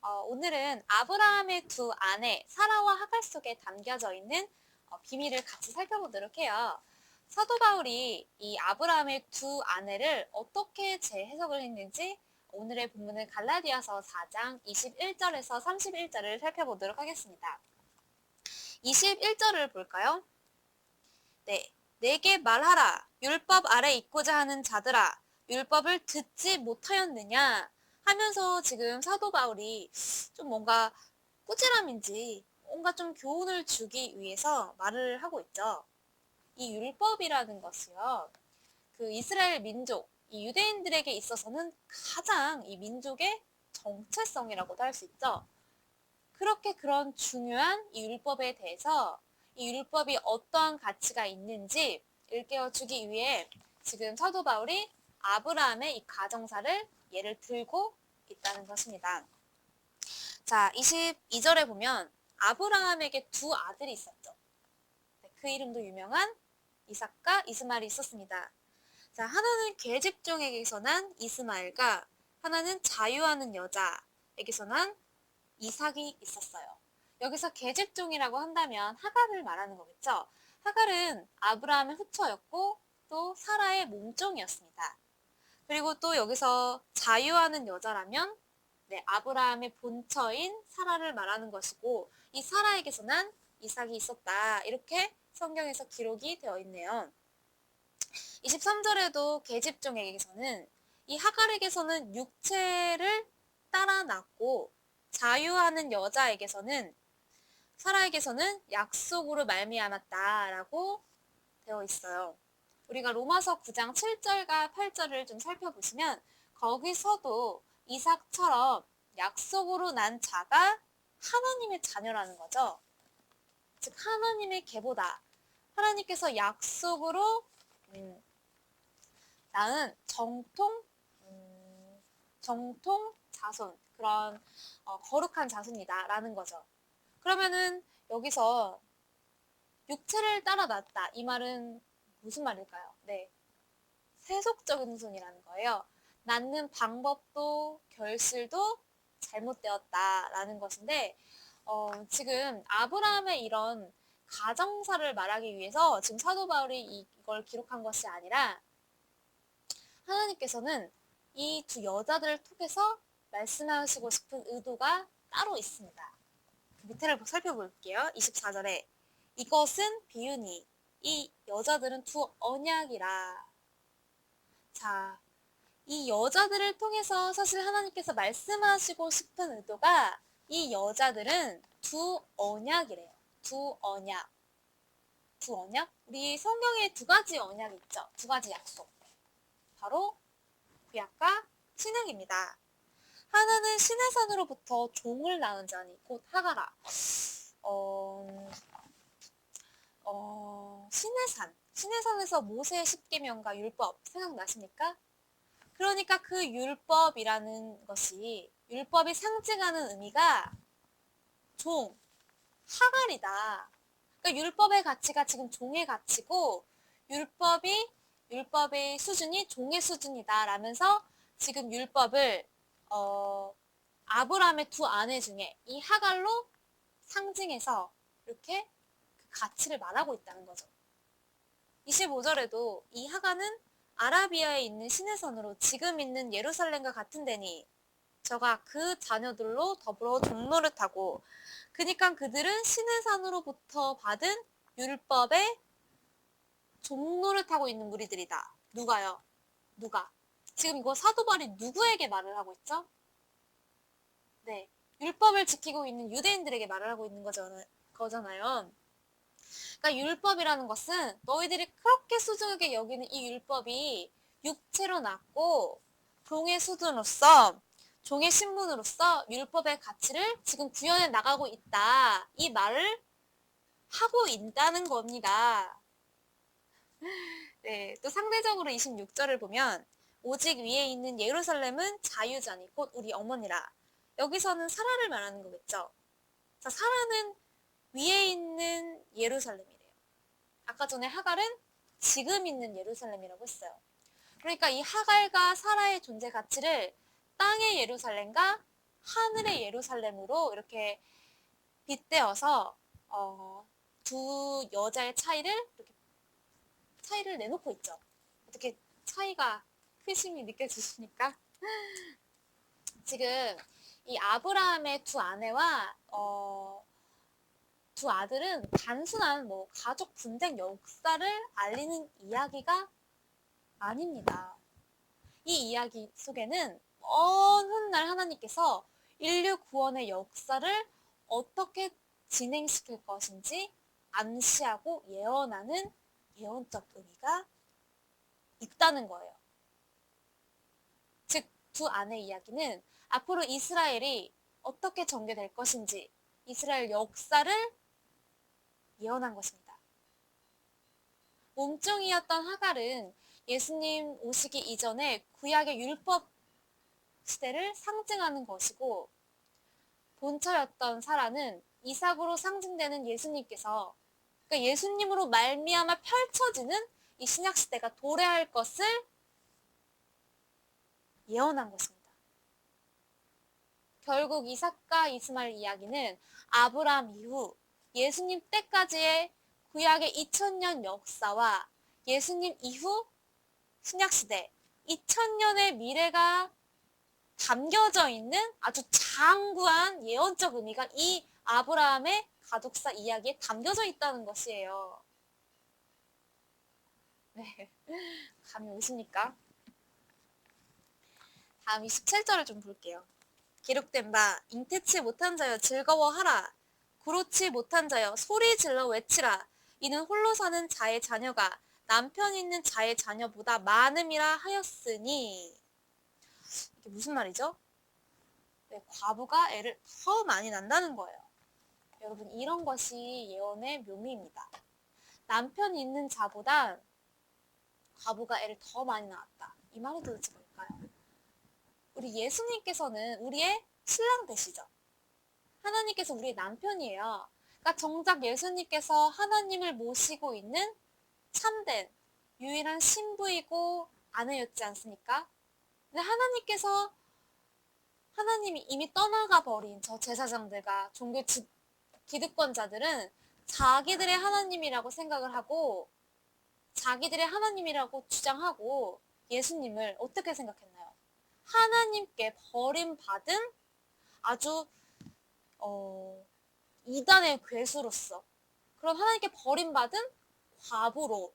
오늘은 아브라함의 두 아내 사라와 하갈 속에 담겨져 있는 비밀을 같이 살펴보도록 해요. 사도 바울이 이 아브라함의 두 아내를 어떻게 재해석을 했는지 오늘의 본문은 갈라디아서 4장 21절에서 31절을 살펴보도록 하겠습니다. 21절을 볼까요? 네, 내게 말하라. 율법 아래 있고자 하는 자들아, 율법을 듣지 못하였느냐? 하면서 지금 사도 바울이 좀 뭔가 꾸지람인지 뭔가 좀 교훈을 주기 위해서 말을 하고 있죠. 이 율법이라는 것이요, 그 이스라엘 민족, 이 유대인들에게 있어서는 가장 이 민족의 정체성이라고도 할 수 있죠. 그렇게 그런 중요한 이 율법에 대해서 이 율법이 어떠한 가치가 있는지 일깨워 주기 위해 지금 사도 바울이 아브라함의 이 가정사를 예를 들고 있다는 것입니다. 자, 22절에 보면 아브라함에게 두 아들이 있었죠. 그 이름도 유명한 이삭과 이스마엘이 있었습니다. 자, 하나는 계집종에게서 난 이스마엘과 하나는 자유하는 여자에게서 난 이삭이 있었어요. 여기서 계집종이라고 한다면 하갈을 말하는 거겠죠. 하갈은 아브라함의 후처였고 또 사라의 몸종이었습니다. 그리고 또 여기서 자유하는 여자라면 아브라함의 본처인 사라를 말하는 것이고 이 사라에게서 난 이삭이 있었다. 이렇게 성경에서 기록이 되어 있네요. 23절에도 계집종에게서는 이 하갈에게서는 육체를 따라 낳고 자유하는 여자에게서는 사라에게서는 약속으로 말미암았다라고 되어 있어요. 우리가 로마서 9장 7절과 8절을 좀 살펴보시면 거기서도 이삭처럼 약속으로 난 자가 하나님의 자녀라는 거죠. 즉 하나님의 계보다. 하나님께서 약속으로 낳은 정통 자손, 그런 거룩한 자손이다라는 거죠. 그러면은 여기서 육체를 따라 낳았다. 이 말은 무슨 말일까요? 네, 세속적인 후손이라는 거예요. 낳는 방법도 결실도 잘못되었다라는 것인데 지금 아브라함의 이런 가정사를 말하기 위해서 지금 사도 바울이 이걸 기록한 것이 아니라 하나님께서는 이 두 여자들을 통해서 말씀하시고 싶은 의도가 따로 있습니다. 밑에를 살펴볼게요. 24절에 이것은 비유니 이 여자들은 두 언약이라. 자, 이 여자들을 통해서 사실 하나님께서 말씀하시고 싶은 의도가 이 여자들은 두 언약이래요. 두 언약. 두 언약? 우리 성경에 두 가지 언약이 있죠. 두 가지 약속. 바로 구약과 신약입니다. 하나는 시내산으로부터 종을 낳은 자니 곧 하가라. 시내산에서 모세의 십계명과 율법 생각나십니까? 그러니까 그 율법이라는 것이 율법이 상징하는 의미가 종, 하갈이다. 그러니까 율법의 가치가 지금 종의 가치고 율법의 수준이 종의 수준이다 라면서 지금 율법을 아브라함의 두 아내 중에 이 하갈로 상징해서 이렇게 그 가치를 말하고 있다는 거죠. 25절에도 이 하갈은 아라비아에 있는 시내산으로 지금 있는 예루살렘과 같은 데니 저가 그 자녀들로 더불어 종노릇하고 그니까 그들은 시내산으로부터 받은 율법에 종노릇하고 있는 무리들이다. 누가요? 누가? 지금 이거 사도 바울이 누구에게 말을 하고 있죠? 네, 율법을 지키고 있는 유대인들에게 말을 하고 있는 거잖아요. 그러니까 율법이라는 것은 너희들이 그렇게 소중하게 여기는 이 율법이 육체로 낳고 종의 수준으로서 종의 신분으로서 율법의 가치를 지금 구현해 나가고 있다. 이 말을 하고 있다는 겁니다. 네, 또 상대적으로 26절을 보면 오직 위에 있는 예루살렘은 자유자니 곧 우리 어머니라. 여기서는 사라를 말하는 거겠죠. 자, 사라는 위에 있는 예루살렘이래요. 아까 전에 하갈은 지금 있는 예루살렘이라고 했어요. 그러니까 이 하갈과 사라의 존재 가치를 땅의 예루살렘과 하늘의 예루살렘으로 이렇게 빗대어서 두 여자의 이렇게 차이를 내놓고 있죠. 어떻게 차이가 크심이 느껴지십니까? 지금 이 아브라함의 두 아내와 두 아들은 단순한 뭐 가족 분쟁 역사를 알리는 이야기가 아닙니다. 이 이야기 속에는 먼 훗날 하나님께서 인류 구원의 역사를 어떻게 진행시킬 것인지 암시하고 예언하는 예언적 의미가 있다는 거예요. 즉, 두 아내의 이야기는 앞으로 이스라엘이 어떻게 전개될 것인지 이스라엘 역사를 예언한 것입니다. 몸종이었던 하갈은 예수님 오시기 이전에 구약의 율법 시대를 상징하는 것이고, 본처였던 사라는 이삭으로 상징되는 예수님께서, 그러니까 예수님으로 말미암아 펼쳐지는 이 신약 시대가 도래할 것을 예언한 것입니다. 결국 이삭과 이스마엘 이야기는 아브라함 이후 예수님 때까지의 구약의 2000년 역사와 예수님 이후 신약시대 2000년의 미래가 담겨져 있는 아주 장구한 예언적 의미가 이 아브라함의 가족사 이야기에 담겨져 있다는 것이에요. 네, 감이 오십니까? 다음 27절을 좀 볼게요. 기록된 바 잉태치 못한 자여 즐거워하라. 그렇지 못한 자여 소리 질러 외치라. 이는 홀로 사는 자의 자녀가 남편 있는 자의 자녀보다 많음이라 하였으니. 이게 무슨 말이죠? 네, 과부가 애를 더 많이 낳는다는 거예요. 여러분, 이런 것이 예언의 묘미입니다. 남편 있는 자보다 과부가 애를 더 많이 낳았다. 이 말은 도대체 뭘까요? 우리 예수님께서는 우리의 신랑 되시죠. 하나님께서 우리의 남편이에요. 그러니까 정작 예수님께서 하나님을 모시고 있는 참된 유일한 신부이고 아내였지 않습니까? 근데 하나님이 이미 떠나가 버린 저 제사장들과 종교 기득권자들은 자기들의 하나님이라고 생각을 하고 자기들의 하나님이라고 주장하고 예수님을 어떻게 생각했나요? 하나님께 버림받은 아주 이단의 괴수로서 그런 하나님께 버림받은 과부로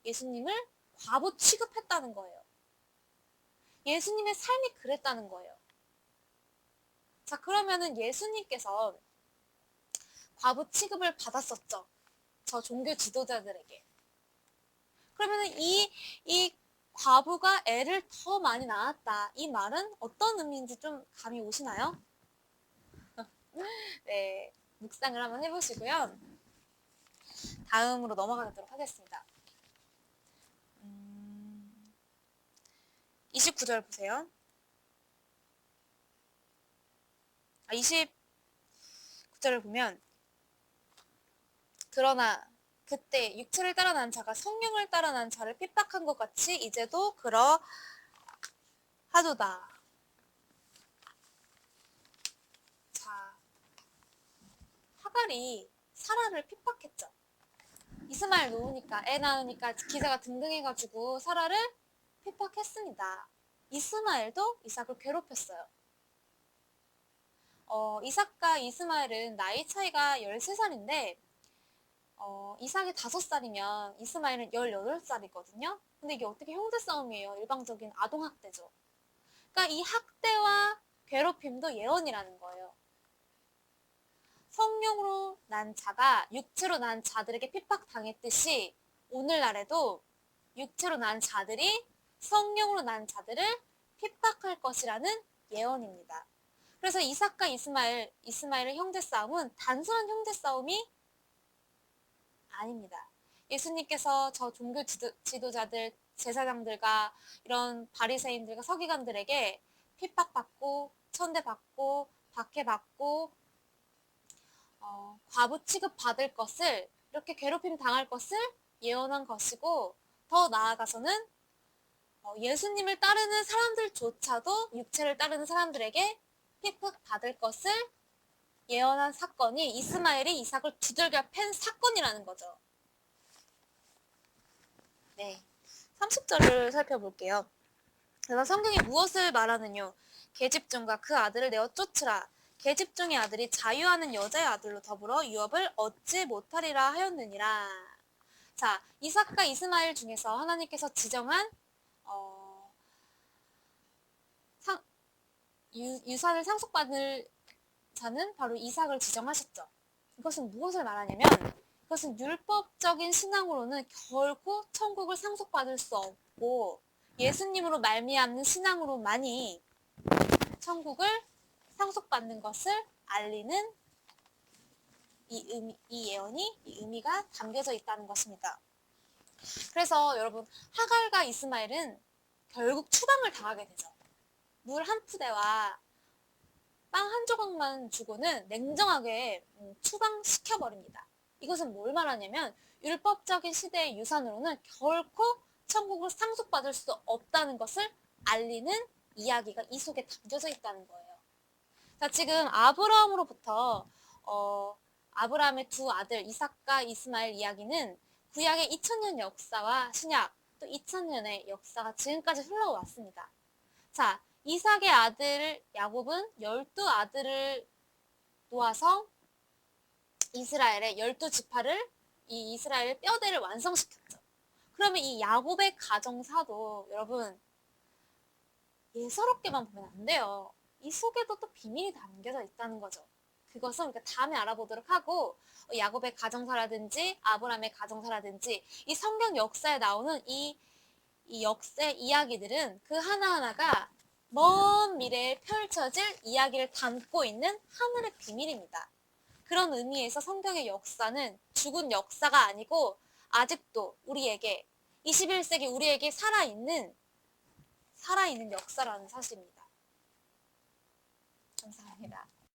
예수님을 과부 취급했다는 거예요. 예수님의 삶이 그랬다는 거예요. 자, 그러면은 예수님께서 과부 취급을 받았었죠. 저 종교 지도자들에게. 그러면은 이 과부가 애를 더 많이 낳았다. 이 말은 어떤 의미인지 좀 감이 오시나요? 네, 묵상을 한번 해보시고요. 다음으로 넘어가도록 하겠습니다. 29절 보세요. 29절을 보면 그러나 그때 육체를 따라 난 자가 성령을 따라 난 자를 핍박한 것 같이 이제도 그러하도다. 자, 하갈이 사라를 핍박했죠. 이스마엘 놓으니까 애 낳으니까 기자가 등등해가지고 사라를 핍박했습니다. 이스마엘도 이삭을 괴롭혔어요. 이삭과 이스마엘은 나이 차이가 13살인데 이삭이 5살이면 이스마엘은 18살이거든요. 근데 이게 어떻게 형제 싸움이에요? 일방적인 아동학대죠. 그러니까 이 학대와 괴롭힘도 예언이라는 거예요. 성령으로 난 자가 육체로 난 자들에게 핍박당했듯이 오늘날에도 육체로 난 자들이 성령으로 난 자들을 핍박할 것이라는 예언입니다. 그래서 이삭과 이스마엘의 형제 싸움은 단순한 형제 싸움이 아닙니다. 예수님께서 저 종교 지도자들, 제사장들과 이런 바리새인들과 서기관들에게 핍박받고 천대받고 박해받고 과부 취급받을 것을 이렇게 괴롭힘 당할 것을 예언한 것이고 더 나아가서는 예수님을 따르는 사람들조차도 육체를 따르는 사람들에게 피폭 받을 것을 예언한 사건이 이스마엘이 이삭을 두들겨 팬 사건이라는 거죠. 네. 30절을 살펴볼게요. 그래서 성경이 무엇을 말하느뇨? 계집종과 그 아들을 내어 쫓으라. 계집종의 아들이 자유하는 여자의 아들로 더불어 유업을 얻지 못하리라 하였느니라. 자, 이삭과 이스마엘 중에서 하나님께서 지정한 유산을 상속받을 자는 바로 이삭을 지정하셨죠. 이것은 무엇을 말하냐면 이것은 율법적인 신앙으로는 결코 천국을 상속받을 수 없고 예수님으로 말미암는 신앙으로만이 천국을 상속받는 것을 알리는 이 예언이, 이 의미가 담겨져 있다는 것입니다. 그래서 여러분, 하갈과 이스마엘은 결국 추방을 당하게 되죠. 물 한 푸대와 빵 한 조각만 주고는 냉정하게 추방시켜버립니다. 이것은 뭘 말하냐면 율법적인 시대의 유산으로는 결코 천국을 상속받을 수 없다는 것을 알리는 이야기가 이 속에 담겨져 있다는 거예요. 자, 지금 아브라함으로부터 아브라함의 두 아들 이삭과 이스마엘 이야기는 구약의 2000년 역사와 신약 또 2000년의 역사가 지금까지 흘러왔습니다. 자, 이삭의 아들 야곱은 12아들을 놓아서 이스라엘의 12지파를 이 이스라엘 뼈대를 완성시켰죠. 그러면 이 야곱의 가정사도 여러분 예사롭게만 보면 안 돼요. 이 속에도 또 비밀이 담겨져 있다는 거죠. 그것은 우리가 다음에 알아보도록 하고 야곱의 가정사라든지 아브라함의 가정사라든지 이 성경 역사에 나오는 이 역사 이야기들은 그 하나하나가 먼 미래에 펼쳐질 이야기를 담고 있는 하늘의 비밀입니다. 그런 의미에서 성경의 역사는 죽은 역사가 아니고 아직도 우리에게 21세기 우리에게 살아있는 역사라는 사실입니다. 감사합니다.